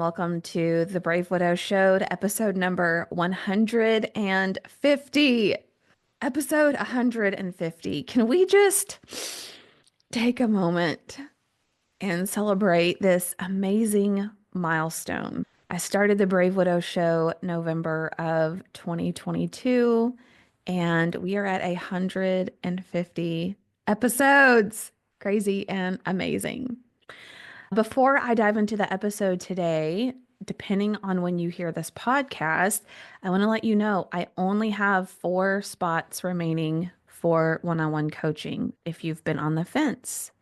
Welcome to the Brave Widow Show, episode number 150. Episode 150. Can we just take a moment and celebrate this amazing milestone? I started the Brave Widow Show November of 2022, and we are at 150 episodes. Crazy and amazing. Before I dive into the episode today, depending on when you hear this podcast, I want to let you know I only have 4 spots remaining for one-on-one coaching. If you've been on the fence,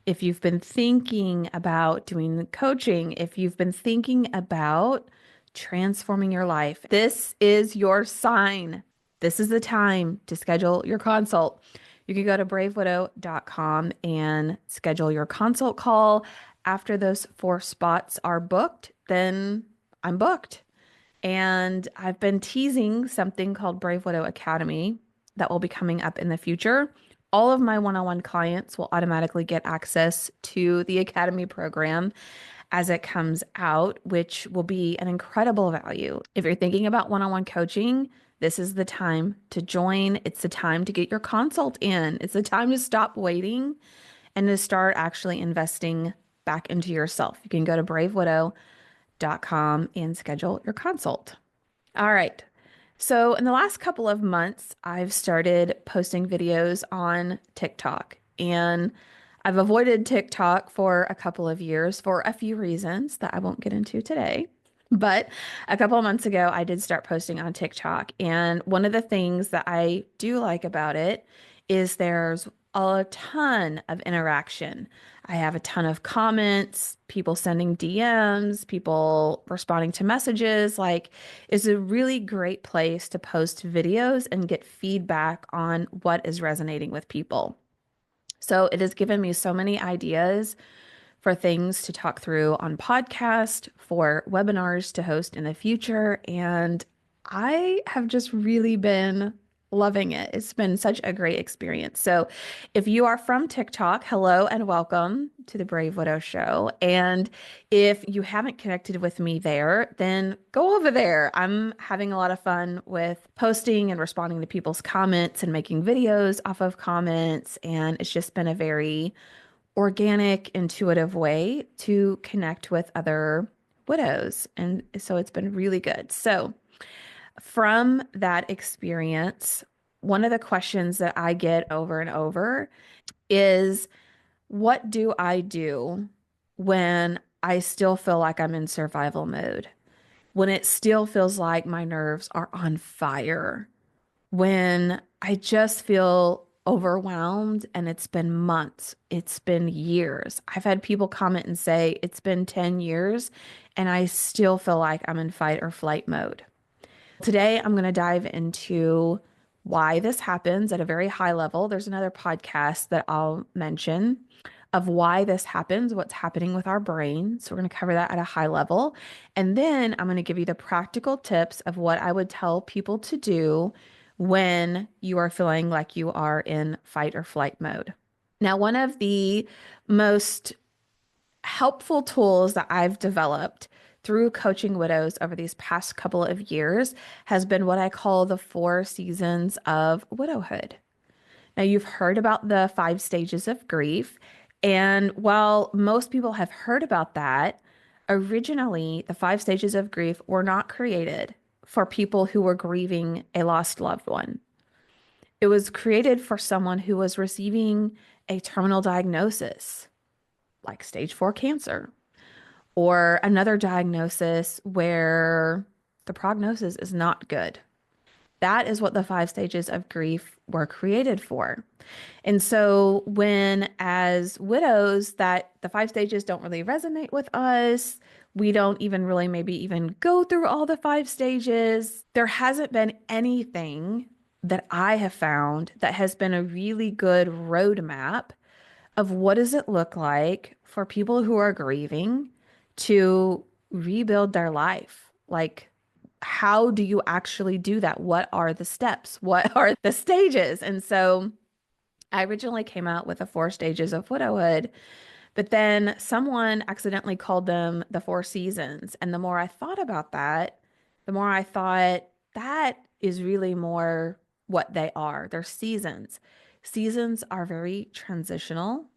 if you've been thinking about doing the coaching, if you've been thinking about transforming your life, this is your sign. This is the time to schedule your consult. You can go to bravewidow.com and schedule your consult call. After those 4 spots are booked, then I'm booked. And I've been teasing something called Brave Widow Academy that will be coming up in the future. All of my one-on-one clients will automatically get access to the Academy program as it comes out, which will be an incredible value. If you're thinking about one-on-one coaching, this is the time to join. It's the time to get your consult in. It's the time to stop waiting and to start actually investing back into yourself. You can go to bravewidow.com and schedule your consult. All right. So in the last couple of months, I've started posting videos on TikTok, and I've avoided TikTok for a couple of years for a few reasons that I won't get into today. But a couple of months ago, I did start posting on TikTok. And one of the things that I do like about it is there's a ton of interaction. I have a ton of comments, people sending DMs, people responding to messages. Like, it's a really great place to post videos and get feedback on what is resonating with people. So it has given me so many ideas for things to talk through on podcast, for webinars to host in the future. And I have just really been loving it. It's been such a great experience. So if you are from TikTok, hello and welcome to the Brave Widow Show. And if you haven't connected with me there, then go over there. I'm having a lot of fun with posting and responding to people's comments and making videos off of comments. And it's just been a very organic, intuitive way to connect with other widows. And so it's been really good. So from that experience, one of the questions that I get over and over is, what do I do when I still feel like I'm in survival mode? When it still feels like my nerves are on fire? When I just feel overwhelmed and it's been months, it's been years. I've had people comment and say it's been 10 years and I still feel like I'm in fight or flight mode. Today, I'm going to dive into why this happens at a very high level. There's another podcast that I'll mention of why this happens, what's happening with our brain. So we're going to cover that at a high level. And then I'm going to give you the practical tips of what I would tell people to do when you are feeling like you are in fight or flight mode. Now, one of the most helpful tools that I've developed through coaching widows over these past couple of years has been what I call the 4 seasons of widowhood. Now, you've heard about the 5 stages of grief. And while most people have heard about that, originally the 5 stages of grief were not created for people who were grieving a lost loved one. It was created for someone who was receiving a terminal diagnosis, like stage 4 cancer, or another diagnosis where the prognosis is not good. That is what the 5 stages of grief were created for. And so when as widows that the 5 stages don't really resonate with us, we don't even really maybe even go through all the 5 stages. There hasn't been anything that I have found that has been a really good roadmap of what does it look like for people who are grieving to rebuild their life. Like, how do you actually do that? What are the steps? What are the stages? And so I originally came out with the 4 stages of widowhood But then someone accidentally called them the Four Seasons. And the more I thought about that, the more I thought that is really more what they are. They're seasons. Seasons are very transitional.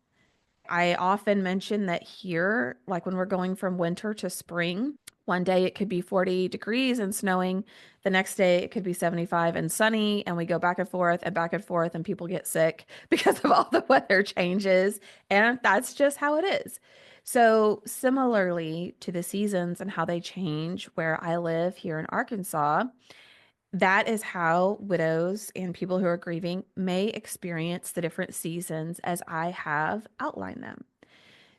I often mention that here, like when we're going from winter to spring, one day it could be 40 degrees and snowing. The next day it could be 75 and sunny. And we go back and forth, and people get sick because of all the weather changes. And that's just how it is. So, similarly to the seasons and how they change where I live here in Arkansas, that is how widows and people who are grieving may experience the different seasons as I have outlined them.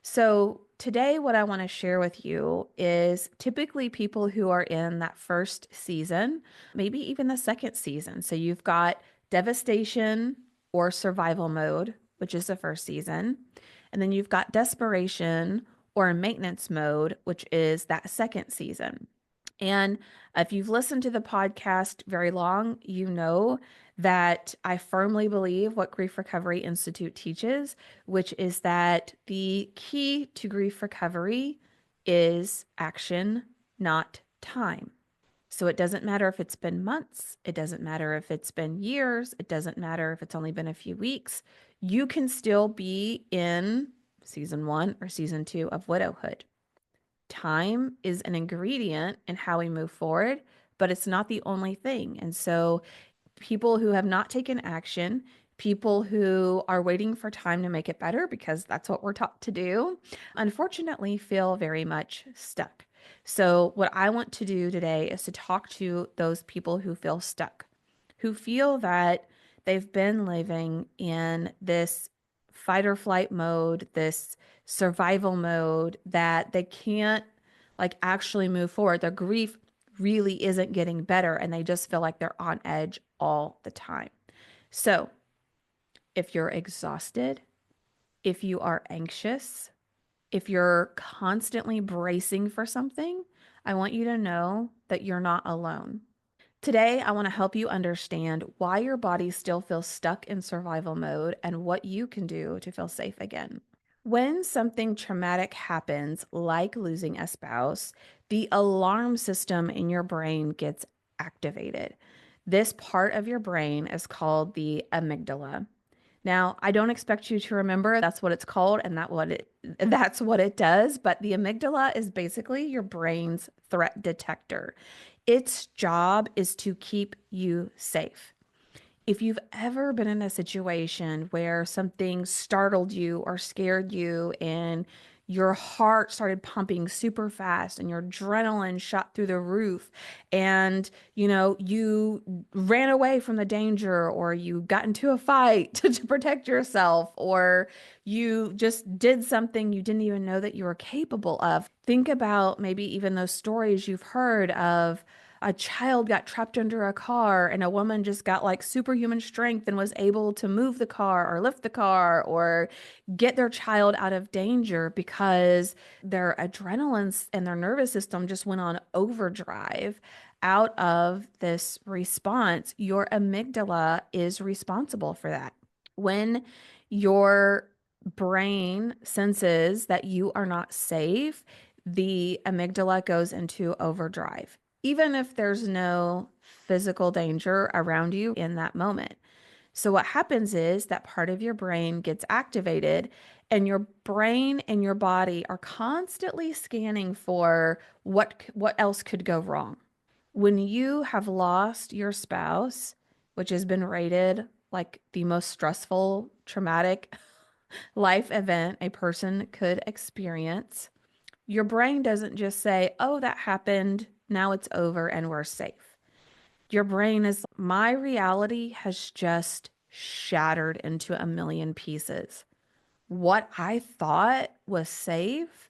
So, today, what I want to share with you is typically people who are in that first season, maybe even the second season. So, you've got devastation or survival mode, which is the first season. And then you've got desperation or maintenance mode, which is that second season. And if you've listened to the podcast very long, you know that I firmly believe what Grief Recovery Institute teaches, which is that the key to grief recovery is action, not time. So it doesn't matter if it's been months, it doesn't matter if it's been years, it doesn't matter if it's only been a few weeks. You can still be in season one or season two of widowhood. Time is an ingredient in how we move forward, but it's not the only thing. And so people who have not taken action, people who are waiting for time to make it better because that's what we're taught to do, unfortunately feel very much stuck. So, what I want to do today is to talk to those people who feel stuck, who feel that they've been living in this fight or flight mode, this survival mode, that they can't like actually move forward. Their grief really isn't getting better and they just feel like they're on edge all the time. So, if you're exhausted, if you are anxious, if you're constantly bracing for something, I want you to know that you're not alone. Today, I want to help you understand why your body still feels stuck in survival mode and what you can do to feel safe again. When something traumatic happens, like losing a spouse, the alarm system in your brain gets activated. This part of your brain is called the amygdala. Now, I don't expect you to remember that's what it's called and that's what it does, but the amygdala is basically your brain's threat detector. Its job is to keep you safe. If you've ever been in a situation where something startled you or scared you and your heart started pumping super fast and your adrenaline shot through the roof and you ran away from the danger or you got into a fight to protect yourself or you just did something you didn't even know that you were capable of. Think about maybe even those stories you've heard of a child got trapped under a car and a woman just got like superhuman strength and was able to move the car or lift the car or get their child out of danger because their adrenaline and their nervous system just went on overdrive out of this response. Your amygdala is responsible for that. When your brain senses that you are not safe, the amygdala goes into overdrive even if there's no physical danger around you in that moment. So, what happens is that part of your brain gets activated, and your brain and your body are constantly scanning for what else could go wrong. When you have lost your spouse, which has been rated like the most stressful, traumatic life event a person could experience, your brain doesn't just say, oh, that happened. Now it's over and we're safe. Your brain is, my reality has just shattered into a million pieces. What I thought was safe,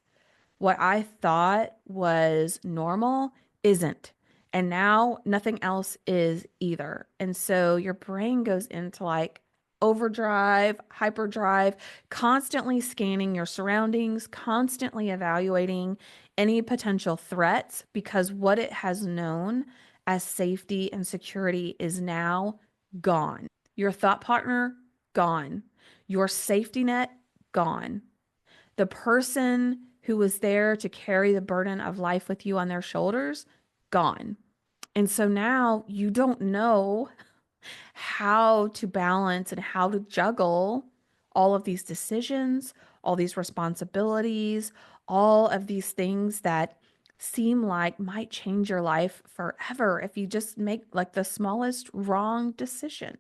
what I thought was normal isn't. And now nothing else is either. And so your brain goes into like overdrive, hyperdrive, constantly scanning your surroundings, constantly evaluating any potential threats because what it has known as safety and security is now gone. Your thought partner, gone. Your safety net, gone. The person who was there to carry the burden of life with you on their shoulders, gone. And so now you don't know how to balance and how to juggle all of these decisions, all these responsibilities, all of these things that seem like might change your life forever if you just make like the smallest wrong decision.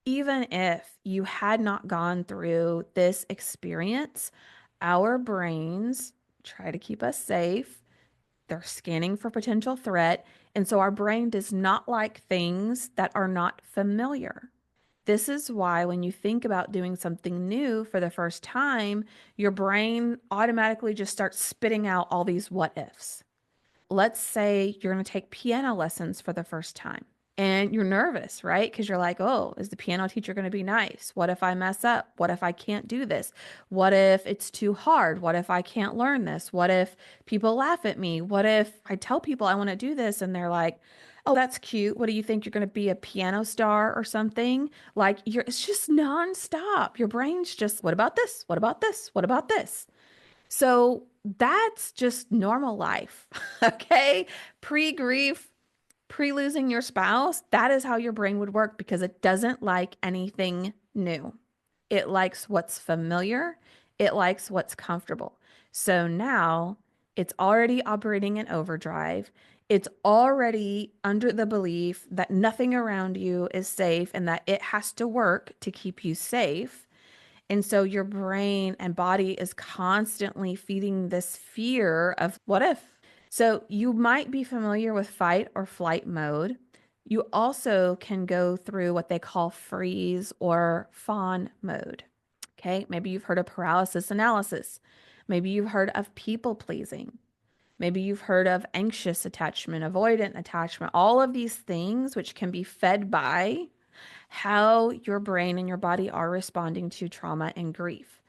Even if you had not gone through this experience, our brains try to keep us safe. They're scanning for potential threat. And so our brain does not like things that are not familiar. This is why when you think about doing something new for the first time, your brain automatically just starts spitting out all these what ifs. Let's say you're going to take piano lessons for the first time and you're nervous, right? Because you're like, oh, is the piano teacher going to be nice? What if I mess up? What if I can't do this? What if it's too hard? What if I can't learn this? What if people laugh at me? What if I tell people I want to do this and they're like, oh, that's cute. What do you think? You're going to be a piano star or something? Like it's just nonstop. Your brain's just, what about this? What about this? What about this? So that's just normal life. Okay. Pre grief, pre losing your spouse, that is how your brain would work because it doesn't like anything new. It likes what's familiar, it likes what's comfortable. So now it's already operating in overdrive. It's already under the belief that nothing around you is safe and that it has to work to keep you safe. And so your brain and body is constantly feeding this fear of what if? So you might be familiar with fight or flight mode. You also can go through what they call freeze or fawn mode. Okay, maybe you've heard of paralysis analysis. Maybe you've heard of people pleasing. Maybe you've heard of anxious attachment, avoidant attachment, all of these things which can be fed by how your brain and your body are responding to trauma and grief.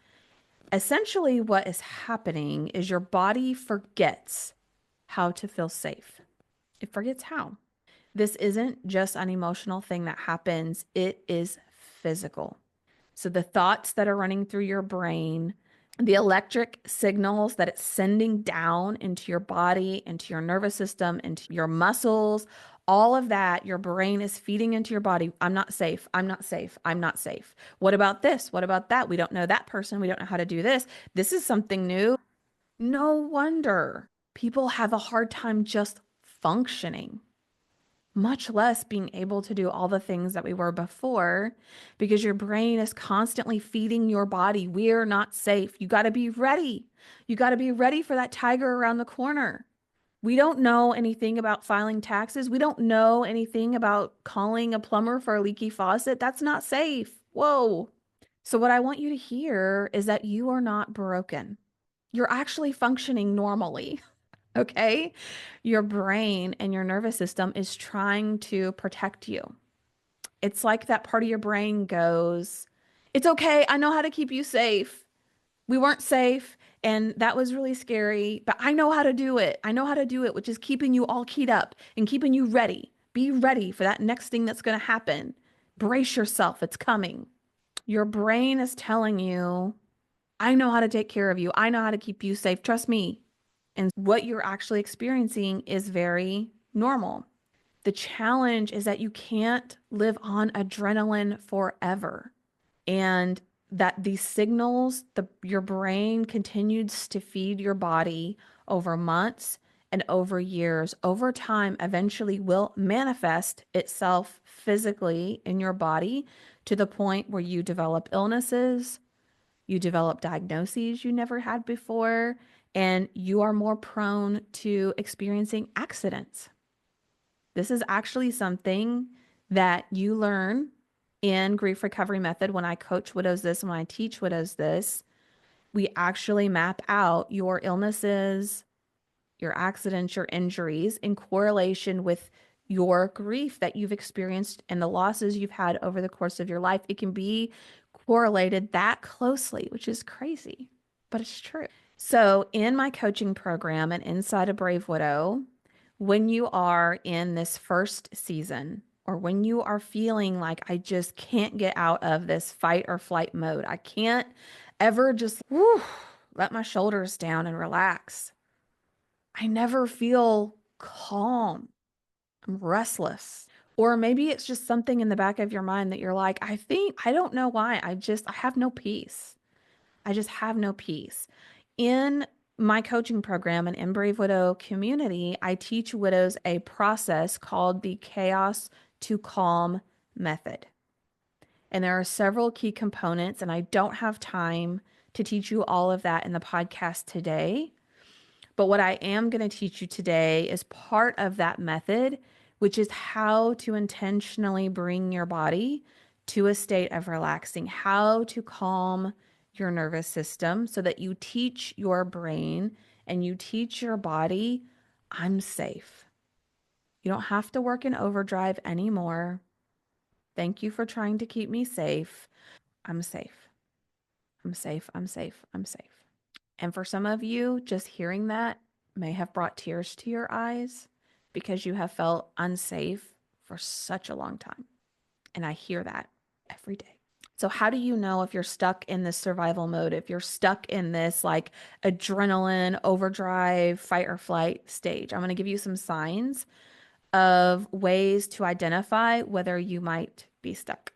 Essentially, what is happening is your body forgets how to feel safe. It forgets how. This isn't just an emotional thing that happens, it is physical. So the thoughts that are running through your brain, the electric signals that it's sending down into your body, into your nervous system, into your muscles, all of that, your brain is feeding into your body. I'm not safe. I'm not safe. I'm not safe. What about this? What about that? We don't know that person. We don't know how to do this. This is something new. No wonder people have a hard time just functioning, much less being able to do all the things that we were before, because your brain is constantly feeding your body. We're not safe. You got to be ready. You got to be ready for that tiger around the corner. We don't know anything about filing taxes. We don't know anything about calling a plumber for a leaky faucet. That's not safe. Whoa. So, what I want you to hear is that you are not broken. You're actually functioning normally. Okay. Your brain and your nervous system is trying to protect you. It's like that part of your brain goes, it's okay. I know how to keep you safe. We weren't safe and that was really scary, but I know how to do it. I know how to do it, which is keeping you all keyed up and keeping you ready. Be ready for that next thing that's going to happen. Brace yourself. It's coming. Your brain is telling you, I know how to take care of you. I know how to keep you safe. Trust me. And what you're actually experiencing is very normal. The challenge is that you can't live on adrenaline forever. And that these signals, your brain continues to feed your body over months and over years, over time, eventually will manifest itself physically in your body to the point where you develop illnesses, you develop diagnoses you never had before, and you are more prone to experiencing accidents. This is actually something that you learn in Grief Recovery Method. When I coach widows this, when I teach widows this, we actually map out your illnesses, your accidents, your injuries in correlation with your grief that you've experienced and the losses you've had over the course of your life. It can be correlated that closely, which is crazy, but it's true. So in my coaching program and inside a Brave Widow, when you are in this first season, or when you are feeling like I just can't get out of this fight or flight mode, I can't ever just, whew, let my shoulders down and relax, I never feel calm. I'm restless. Or maybe it's just something in the back of your mind that you're like, I think, I don't know why. I have no peace. I just have no peace. In my coaching program and in Brave Widow community, I teach widows a process called the chaos to calm method. And there are several key components, and I don't have time to teach you all of that in the podcast today. But what I am going to teach you today is part of that method, which is how to intentionally bring your body to a state of relaxing, how to calm your nervous system so that you teach your brain and you teach your body, I'm safe. You don't have to work in overdrive anymore. Thank you for trying to keep me safe. I'm safe. I'm safe. I'm safe. I'm safe. And for some of you, just hearing that may have brought tears to your eyes because you have felt unsafe for such a long time. And I hear that every day. So, how do you know if you're stuck in this survival mode, if you're stuck in this like adrenaline, overdrive, fight or flight stage? I'm going to give you some signs of ways to identify whether you might be stuck.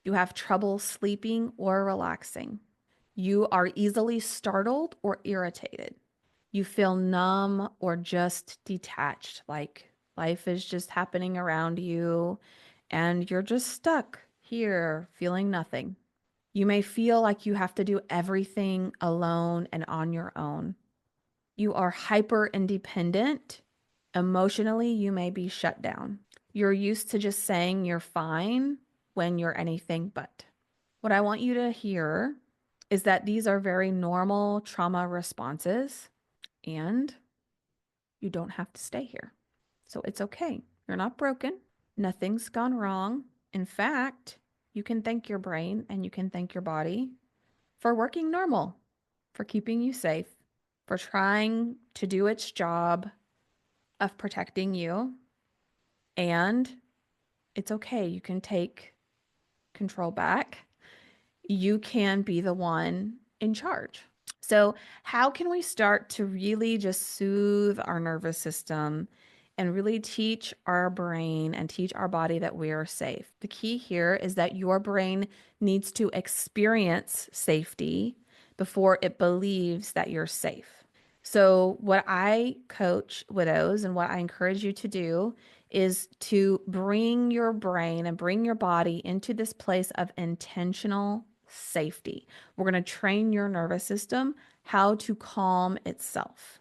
You have trouble sleeping or relaxing. You are easily startled or irritated. You feel numb or just detached, like life is just happening around you and you're just stuck here feeling nothing. You may feel like you have to do everything alone and on your own. You are hyper independent. Emotionally, you may be shut down. You're used to just saying you're fine when you're anything but. What I want you to hear is that these are very normal trauma responses and you don't have to stay here. So it's okay. You're not broken. Nothing's gone wrong. In fact, you can thank your brain and you can thank your body for working normal, for keeping you safe, for trying to do its job of protecting you. And it's okay. You can take control back. You can be the one in charge. So, how can we start to really just soothe our nervous system and really teach our brain and teach our body that we are safe? The key here is that your brain needs to experience safety before it believes that you're safe. So, what I coach widows and what I encourage you to do is to bring your brain and bring your body into this place of intentional safety. We're going to train your nervous system how to calm itself.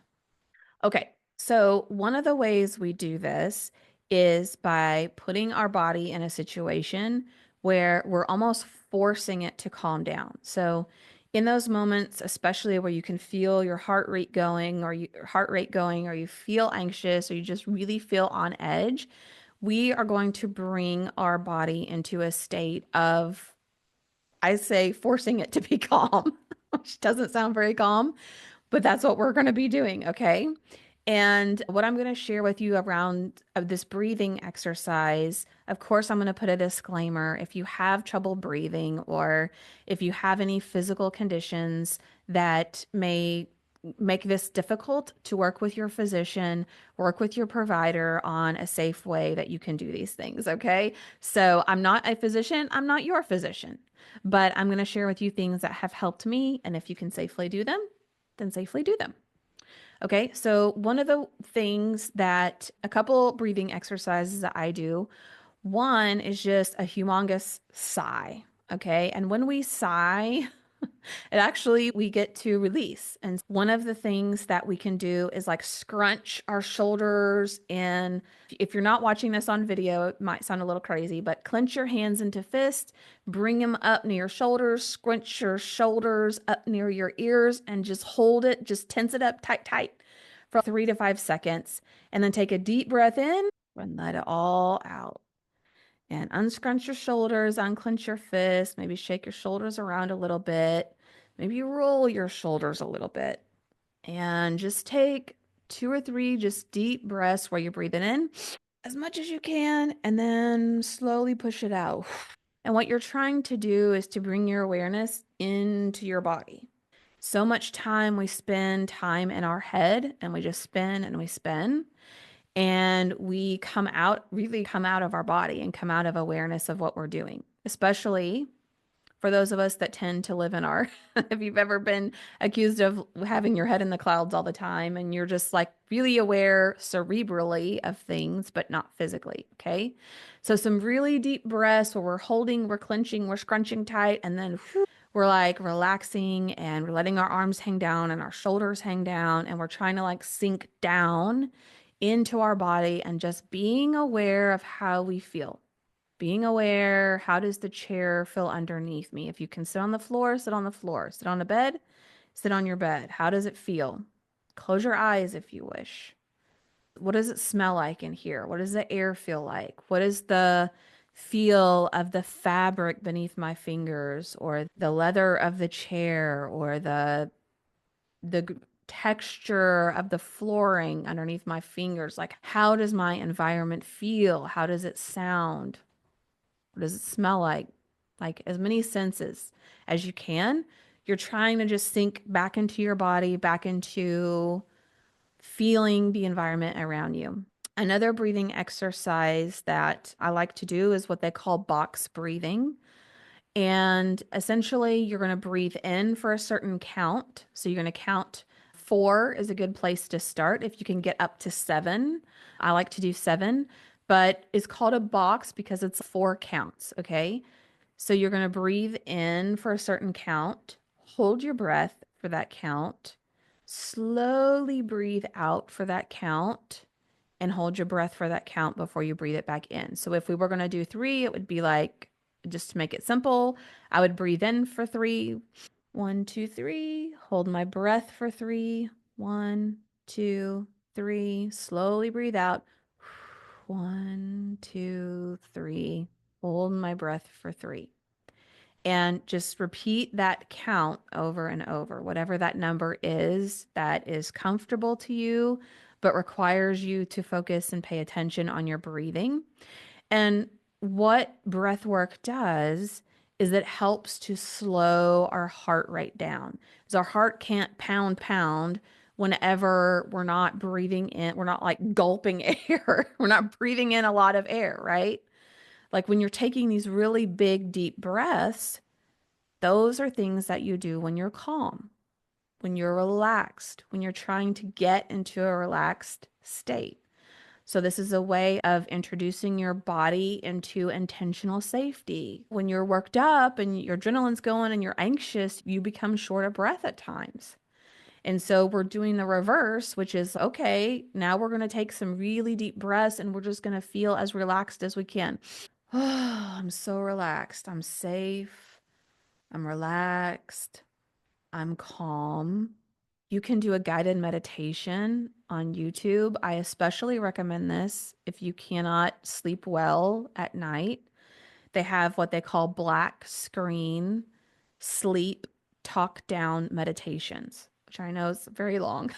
Okay, so one of the ways we do this is by putting our body in a situation where we're almost forcing it to calm down. So in those moments, especially where you can feel your heart rate going, or you feel anxious, or you just really feel on edge, we are going to bring our body into a state of, I say, forcing it to be calm, which doesn't sound very calm, but that's what we're going to be doing, okay? And what I'm going to share with you around of this breathing exercise, of course, I'm going to put a disclaimer. If you have trouble breathing or if you have any physical conditions that may make this difficult to work with your physician, work with your provider on a safe way that you can do these things, okay? So I'm not a physician, I'm not your physician, but I'm going to share with you things that have helped me. And if you can safely do them, then safely do them. Okay, so one of the things that a couple breathing exercises that I do, one is just a humongous sigh. Okay, and when we sigh, it actually, we get to release. And one of the things that we can do is like scrunch our shoulders. And if you're not watching this on video, it might sound a little crazy, but clench your hands into fist, bring them up near your shoulders, scrunch your shoulders up near your ears, and just hold it, just tense it up tight, tight for 3 to 5 seconds. And then take a deep breath in and let it all out. And unscrunch your shoulders, unclench your fists, maybe shake your shoulders around a little bit. Maybe roll your shoulders a little bit. And just take 2 or 3 just deep breaths where you're breathing in as much as you can and then slowly push it out. And what you're trying to do is to bring your awareness into your body. So much time we spend time in our head and we just spin and we spin. And we really come out of our body and come out of awareness of what we're doing, especially for those of us that tend to live in our, if you've ever been accused of having your head in the clouds all the time and you're just like really aware cerebrally of things, but not physically. Okay. So some really deep breaths where we're holding, we're clenching, we're scrunching tight, and then we're like relaxing and we're letting our arms hang down and our shoulders hang down, and we're trying to like sink down into our body and just being aware of how we feel. Being aware, how does the chair feel underneath me? If you can sit on the floor, sit on the floor. Sit on the bed, sit on your bed. How does it feel? Close your eyes if you wish. What does it smell like in here? What does the air feel like? What is the feel of the fabric beneath my fingers, or the leather of the chair, or the texture of the flooring underneath my fingers? Like, how does my environment feel? How does it sound? What does it smell like? Like, as many senses as you can. You're trying to just sink back into your body, back into feeling the environment around you. Another breathing exercise that I like to do is what they call box breathing. And essentially, you're going to breathe in for a certain count. So you're going to count. Four is a good place to start. If you can get up to seven, I like to do seven, but it's called a box because it's four counts. Okay. So you're going to breathe in for a certain count, hold your breath for that count, slowly breathe out for that count, and hold your breath for that count before you breathe it back in. So if we were going to do three, it would be like, just to make it simple, I would breathe in for three. One, two, three. Hold my breath for three. One, two, three. Slowly breathe out. One, two, three. Hold my breath for three. And just repeat that count over and over, whatever that number is that is comfortable to you, but requires you to focus and pay attention on your breathing. And what breath work does is it helps to slow our heart rate down. Because our heart can't pound whenever we're not breathing in, we're not like gulping air. We're not breathing in a lot of air, right? Like when you're taking these really big, deep breaths, those are things that you do when you're calm, when you're relaxed, when you're trying to get into a relaxed state. So, this is a way of introducing your body into intentional safety. When you're worked up and your adrenaline's going and you're anxious, you become short of breath at times. And so, we're doing the reverse, which is okay, now we're going to take some really deep breaths and we're just going to feel as relaxed as we can. Oh, I'm so relaxed. I'm safe. I'm relaxed. I'm calm. You can do a guided meditation on YouTube. I especially recommend this if you cannot sleep well at night. They have what they call black screen sleep talk down meditations, which I know is very long.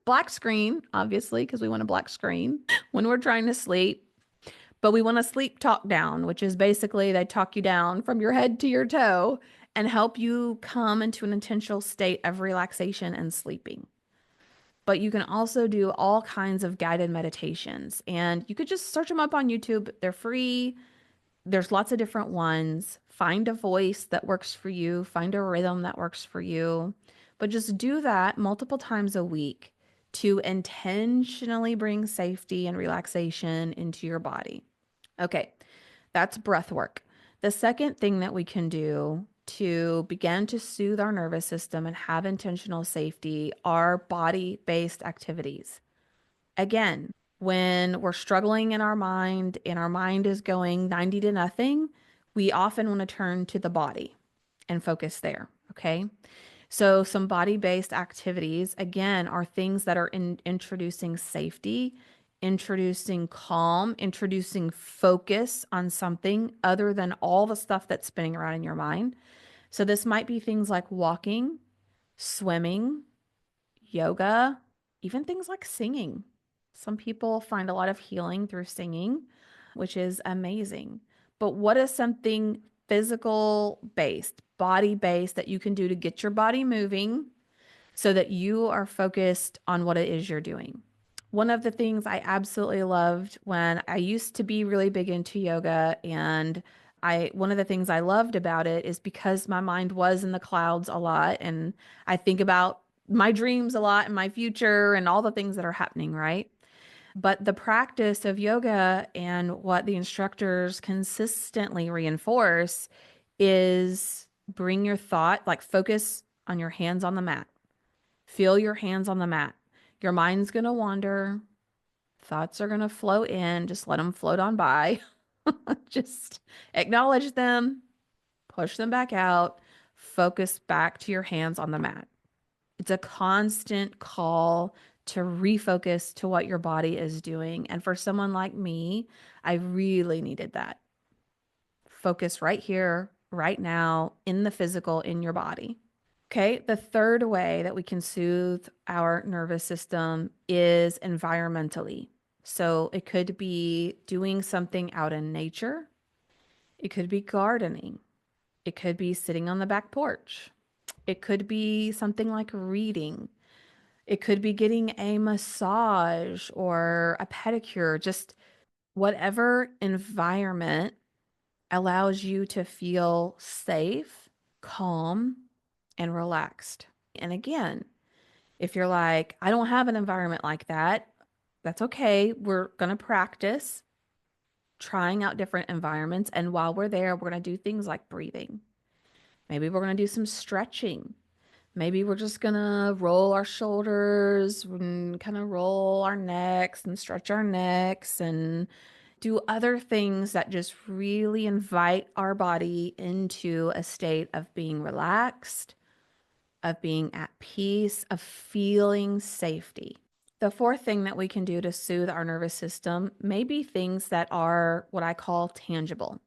Black screen, obviously, because we want a black screen when we're trying to sleep. But we want to sleep talk down, which is basically they talk you down from your head to your toe and help you come into an intentional state of relaxation and sleeping. But you can also do all kinds of guided meditations, and you could just search them up on YouTube. They're free. There's lots of different ones. Find a voice that works for you, find a rhythm that works for you. But just do that multiple times a week to intentionally bring safety and relaxation into your body. Okay, that's breath work. The second thing that we can do to begin to soothe our nervous system and have intentional safety are body based activities. Again, when we're struggling in our mind and our mind is going 90 to nothing, we often want to turn to the body and focus there. Okay. So, some body based activities, again, are things that are introducing safety, introducing calm, introducing focus on something other than all the stuff that's spinning around in your mind. So, this might be things like walking, swimming, yoga, even things like singing. Some people find a lot of healing through singing, which is amazing. But what is something physical based, body based that you can do to get your body moving so that you are focused on what it is you're doing. One of the things I absolutely loved when I used to be really big into yoga, and one of the things I loved about it is because my mind was in the clouds a lot, and I think about my dreams a lot and my future and all the things that are happening, right? But the practice of yoga and what the instructors consistently reinforce is bring your thought, like focus on your hands on the mat. Feel your hands on the mat. Your mind's going to wander. Thoughts are going to flow in. Just let them float on by. Just acknowledge them, push them back out, focus back to your hands on the mat. It's a constant call to refocus to what your body is doing. And for someone like me, I really needed that. Focus right here, right now, in the physical, in your body. Okay, the third way that we can soothe our nervous system is environmentally. So it could be doing something out in nature, it could be gardening, it could be sitting on the back porch, it could be something like reading, it could be getting a massage or a pedicure, just whatever environment allows you to feel safe, calm, and relaxed. And again, if you're like, I don't have an environment like that, that's okay. We're going to practice trying out different environments. And while we're there, we're going to do things like breathing. Maybe we're going to do some stretching. Maybe we're just going to roll our shoulders and kind of roll our necks and stretch our necks and do other things that just really invite our body into a state of being relaxed, of being at peace, of feeling safety. The fourth thing that we can do to soothe our nervous system may be things that are what I call tangible.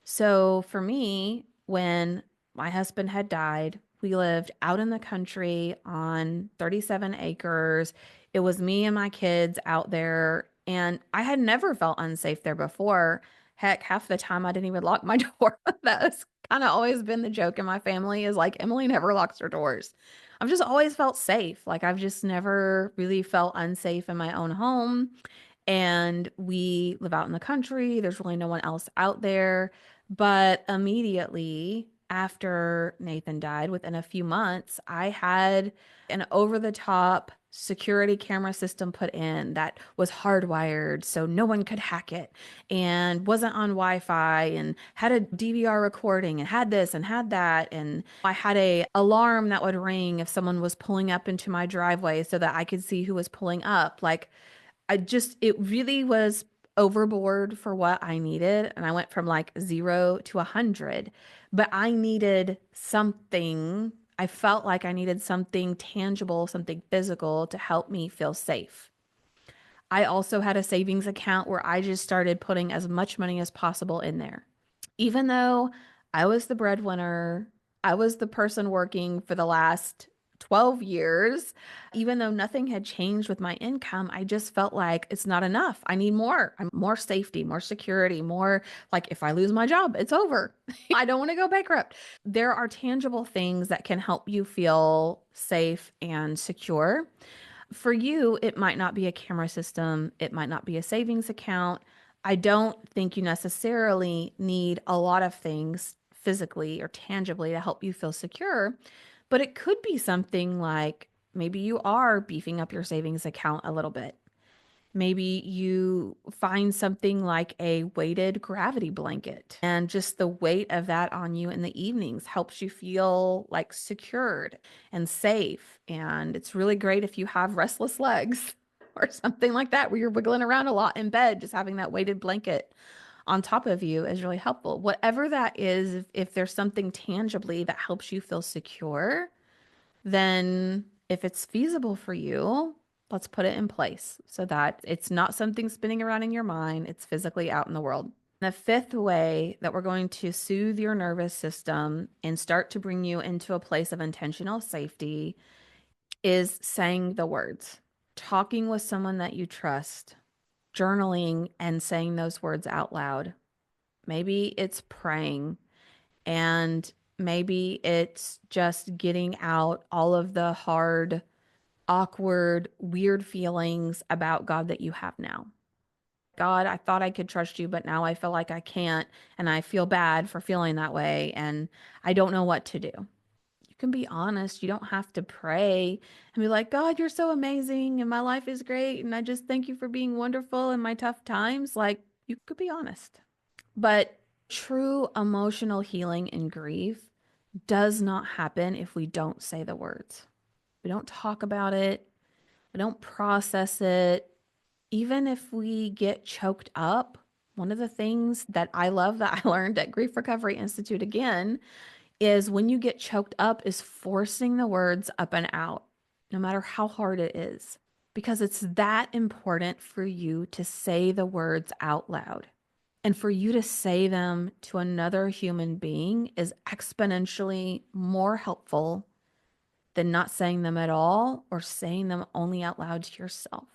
So for me, when my husband had died, we lived out in the country on 37 acres. It was me and my kids out there, and I had never felt unsafe there before. Heck, half the time I didn't even lock my door. That's kind of always been the joke in my family is like Emily never locks her doors. I've just always felt safe. Like I've just never really felt unsafe in my own home. And we live out in the country. There's really no one else out there. But immediately after Nathan died, within a few months, I had an over the top security camera system put in that was hardwired so no one could hack it and wasn't on Wi-Fi and had a DVR recording and had this and had that. And I had a alarm that would ring if someone was pulling up into my driveway so that I could see who was pulling up. Like it really was overboard for what I needed. And I went from like 0 to 100, but I needed something. I felt like I needed something tangible, something physical to help me feel safe. I also had a savings account where I just started putting as much money as possible in there. Even though I was the breadwinner, I was the person working for the last 12 years. Even though nothing had changed with my income, I just felt like it's not enough. I need more. I'm more safety, more security, more like if I lose my job, it's over. I don't want to go bankrupt. There are tangible things that can help you feel safe and secure. For you, it might not be a camera system, it might not be a savings account. I don't think you necessarily need a lot of things physically or tangibly to help you feel secure, but it could be something like maybe you are beefing up your savings account a little bit. Maybe you find something like a weighted gravity blanket, and just the weight of that on you in the evenings helps you feel like secured and safe. And it's really great if you have restless legs or something like that, where you're wiggling around a lot in bed. Just having that weighted blanket on top of you is really helpful. Whatever that is, if there's something tangibly that helps you feel secure, then if it's feasible for you, let's put it in place so that it's not something spinning around in your mind, it's physically out in the world. The fifth way that we're going to soothe your nervous system and start to bring you into a place of intentional safety is saying the words, talking with someone that you trust, journaling and saying those words out loud. Maybe it's praying. And Maybe it's just getting out all of the hard, awkward, weird feelings about God that you have now. God, I thought I could trust you, but now I feel like I can't, and I feel bad for feeling that way, and I don't know what to do. You can be honest. You don't have to pray and be like, God, you're so amazing, and my life is great, and I just thank you for being wonderful in my tough times. Like, you could be honest. But true emotional healing and grief does not happen if we don't say the words. We don't talk about it. We don't process it. Even if we get choked up, one of the things that I love that I learned at Grief Recovery Institute again is when you get choked up is forcing the words up and out, no matter how hard it is, because it's that important for you to say the words out loud. And for you to say them to another human being is exponentially more helpful than not saying them at all or saying them only out loud to yourself.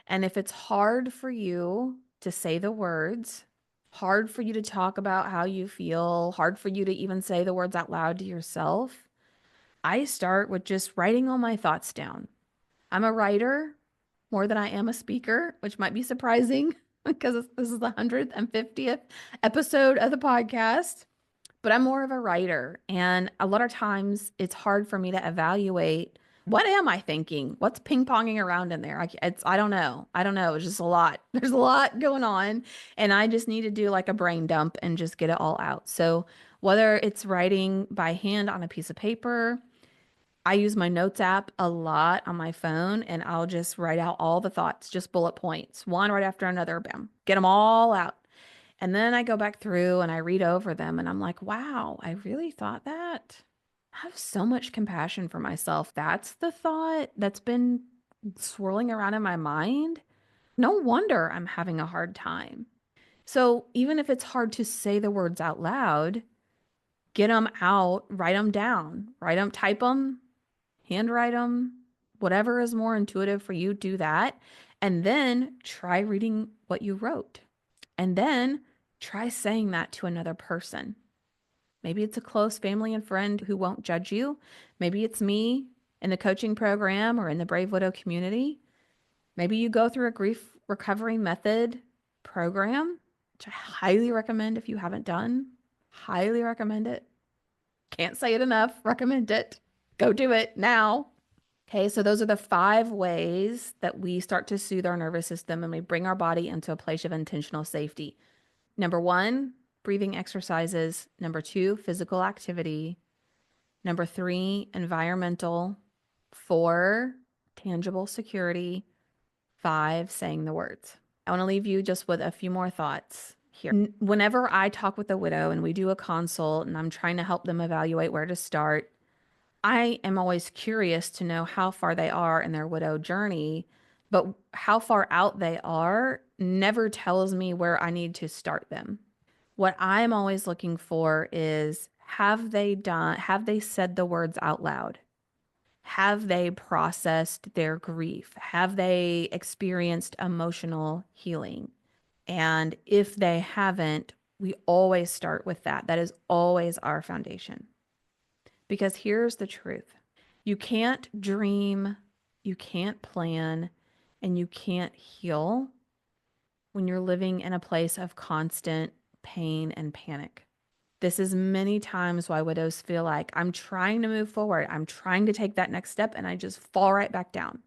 And if it's hard for you to say the words, hard for you to talk about how you feel, hard for you to even say the words out loud to yourself, I start with just writing all my thoughts down. I'm a writer more than I am a speaker, which might be surprising because this is the 150th episode of the podcast. But I'm more of a writer. And a lot of times it's hard for me to evaluate what am I thinking? What's ping-ponging around in there? I don't know. I don't know. It's just a lot. There's a lot going on. And I just need to do like a brain dump and just get it all out. So whether it's writing by hand on a piece of paper, I use my notes app a lot on my phone and I'll just write out all the thoughts, just bullet points, one right after another, bam, get them all out. And then I go back through and I read over them and I'm like, wow, I really thought that. I have so much compassion for myself. That's the thought that's been swirling around in my mind. No wonder I'm having a hard time. So even if it's hard to say the words out loud, get them out, write them down, write them, type them, handwrite them, whatever is more intuitive for you, do that. And then try reading what you wrote. And then try saying that to another person. Maybe it's a close family and friend who won't judge you. Maybe it's me in the coaching program or in the Brave Widow community. Maybe you go through a grief recovery method program, which I highly recommend if you haven't done. Highly recommend it. Can't say it enough. Recommend it. Go do it now. Okay, so those are the 5 ways that we start to soothe our nervous system and we bring our body into a place of intentional safety. Number 1, breathing exercises. Number 2, physical activity. Number 3, environmental. 4, tangible security. 5, saying the words. I want to leave you just with a few more thoughts here. Whenever I talk with a widow and we do a consult and I'm trying to help them evaluate where to start, I am always curious to know how far they are in their widow journey, but how far out they are never tells me where I need to start them. What I'm always looking for is have they said the words out loud? Have they processed their grief? Have they experienced emotional healing? And if they haven't, we always start with that. That is always our foundation. Because here's the truth. You can't dream, you can't plan, and you can't heal when you're living in a place of constant pain and panic. This is many times why widows feel like I'm trying to move forward. I'm trying to take that next step and I just fall right back down.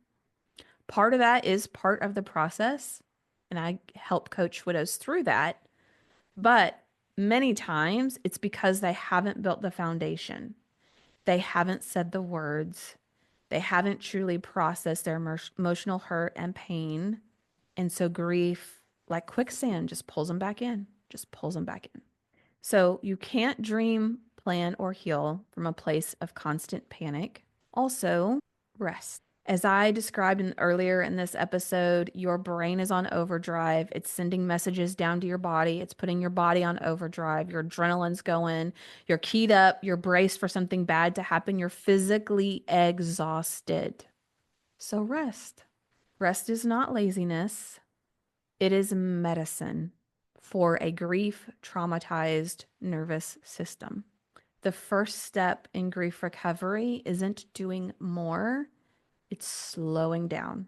Part of that is part of the process, and I help coach widows through that. But many times it's because they haven't built the foundation. They haven't said the words. They haven't truly processed their emotional hurt and pain. And so grief, like quicksand, just pulls them back in, just pulls them back in. So you can't dream, plan, or heal from a place of constant panic. Also, rest. As I described earlier in this episode, your brain is on overdrive. It's sending messages down to your body. It's putting your body on overdrive. Your adrenaline's going. You're keyed up. You're braced for something bad to happen. You're physically exhausted. So rest. Rest is not laziness. It is medicine for a grief traumatized nervous system. the first step in grief recovery isn't doing more, it's slowing down.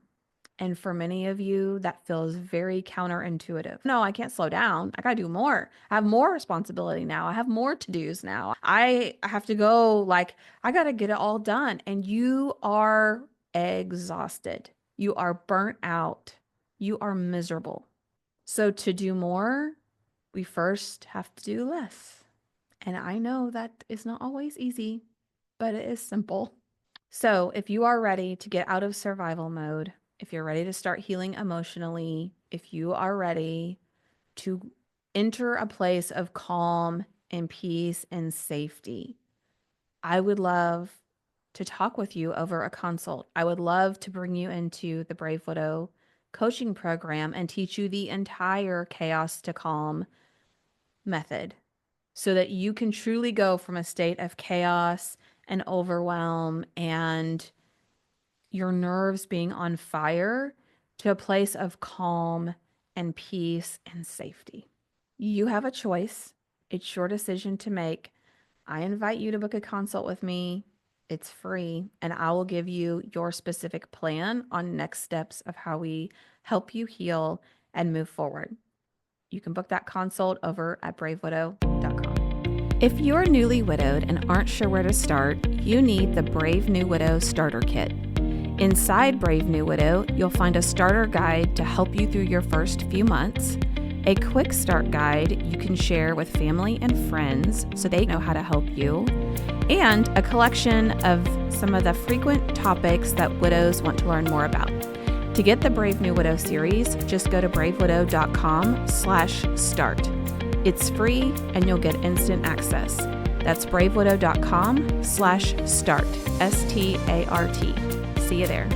And for many of you, that feels very counterintuitive. No, I can't slow down. I got to do more. I have more responsibility now. I have more to-dos now. I have to go, like, I got to get it all done. And you are exhausted. You are burnt out. You are miserable. So to do more, we first have to do less. And I know that is not always easy, but it is simple. So if you are ready to get out of survival mode, if you're ready to start healing emotionally, if you are ready to enter a place of calm and peace and safety, I would love to talk with you over a consult. I would love to bring you into the Brave Widow coaching program and teach you the entire chaos to calm method so that you can truly go from a state of chaos and overwhelm and your nerves being on fire to a place of calm and peace and safety. You have a choice. It's your decision to make. I invite you to book a consult with me. It's free, and I will give you your specific plan on next steps of how we help you heal and move forward. You can book that consult over at bravewidow.com. If you're newly widowed and aren't sure where to start, you need the Brave New Widow Starter Kit. Inside Brave New Widow, you'll find a starter guide to help you through your first few months, a quick start guide you can share with family and friends so they know how to help you, and a collection of some of the frequent topics that widows want to learn more about. To get the Brave New Widow series, just go to bravewidow.com/start. It's free and you'll get instant access. That's bravewidow.com/start, START. See you there.